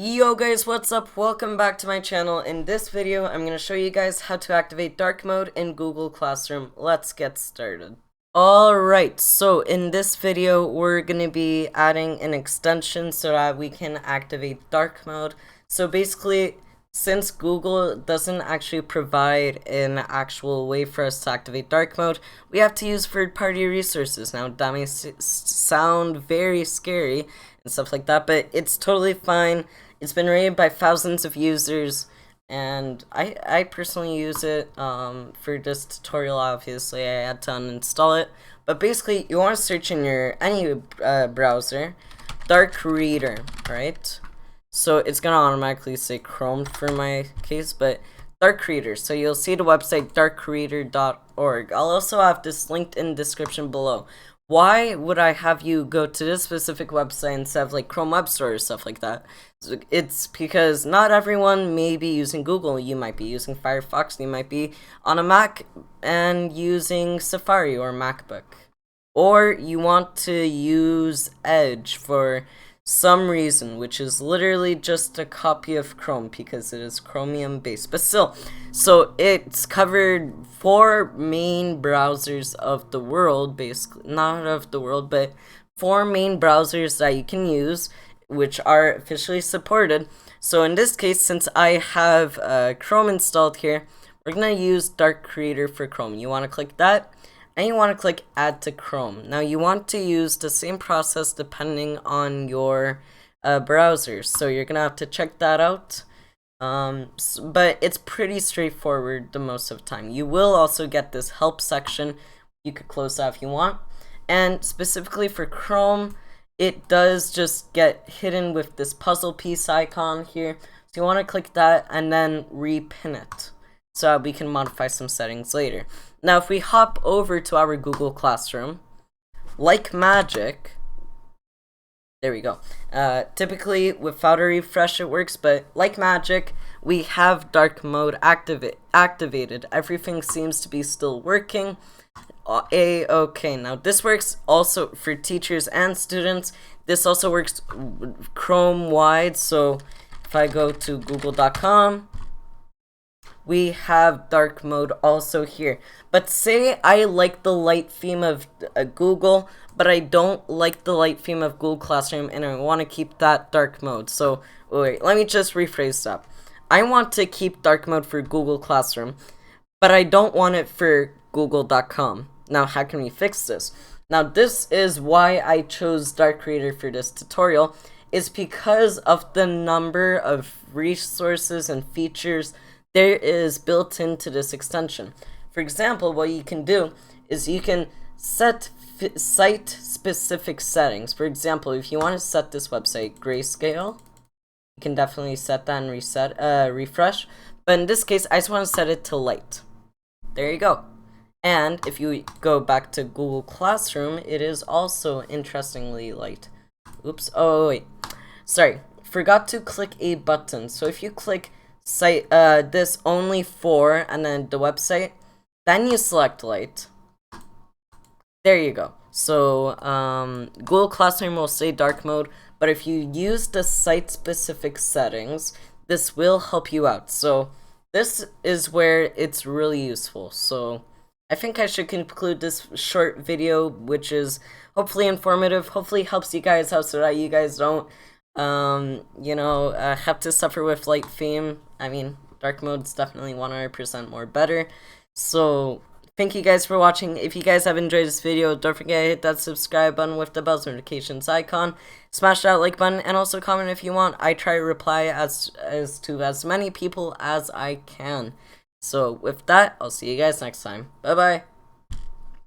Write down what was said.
Yo guys, what's up? Welcome back to my channel. In this video, I'm going to show you guys how to activate dark mode in Google Classroom. Let's get started. Alright, so in this video, we're going to be adding an extension so that we can activate dark mode. So basically, since Google doesn't actually provide an actual way for us to activate dark mode, we have to use third-party resources. Now, that may sound very scary and stuff like that, but it's totally fine. It's been rated by thousands of users, and I personally use it for this tutorial. Obviously, I had to uninstall it, but basically, you want to search in your any browser, Dark Reader, right? So it's gonna automatically say Chrome for my case, but Dark Reader. So you'll see the website darkreader.org. I'll also have this linked in the description below. Why would I have you go to this specific website instead of like Chrome Web Store or stuff like that? It's because not everyone may be using Google. You might be using Firefox, you might be on a Mac and using Safari or MacBook. Or you want to use Edge for some reason, which is literally just a copy of Chrome because it is Chromium based, but still. So it's covered 4 main browsers of the world, basically not of the world, but 4 main browsers that you can use, which are officially supported. So in this case, since I have Chrome installed here, we're gonna use Dark Reader for Chrome. You want to click that, and you want to click Add to Chrome. Now you want to use the same process depending on your browser, so you're gonna have to check that out. But it's pretty straightforward the most of the time. You will also get this help section. You could close that if you want. And specifically for Chrome, it does just get hidden with this puzzle piece icon here. So you want to click that and then repin it, so we can modify some settings later. Now, if we hop over to our Google Classroom, like magic, there we go. Typically, without a refresh, it works, but like magic, we have dark mode activated. Everything seems to be still working. Okay, now this works also for teachers and students. This also works Chrome wide, so if I go to google.com, we have dark mode also here. But say I like the light theme of Google, but I don't like the light theme of Google Classroom, and I want to keep that dark mode. So wait, let me just rephrase that. I want to keep dark mode for Google Classroom, but I don't want it for google.com. Now, how can we fix this? Now, this is why I chose Dark Reader for this tutorial, is because of the number of resources and features there is built into this extension. For example, what you can do is you can set site specific settings. For example, if you want to set this website grayscale, you can definitely set that and refresh. But in this case, I just want to set it to light. There you go. And if you go back to Google Classroom, it is also interestingly light. Oops. Oh wait, sorry, forgot to click a button. So if you click site this only for and then the website, then you select light. There you go. So Google Classroom will say dark mode, but if you use the site specific settings, this will help you out. So this is where it's really useful. So I think I should conclude this short video, which is hopefully informative, hopefully helps you guys out so that you guys don't have to suffer with light theme. I mean, dark mode's definitely 100% more better. So thank you guys for watching. If you guys have enjoyed this video, don't forget to hit that subscribe button with the bell notifications icon. Smash that like button and also comment if you want. I try to reply as to as many people as I can. So with that, I'll see you guys next time. Bye bye.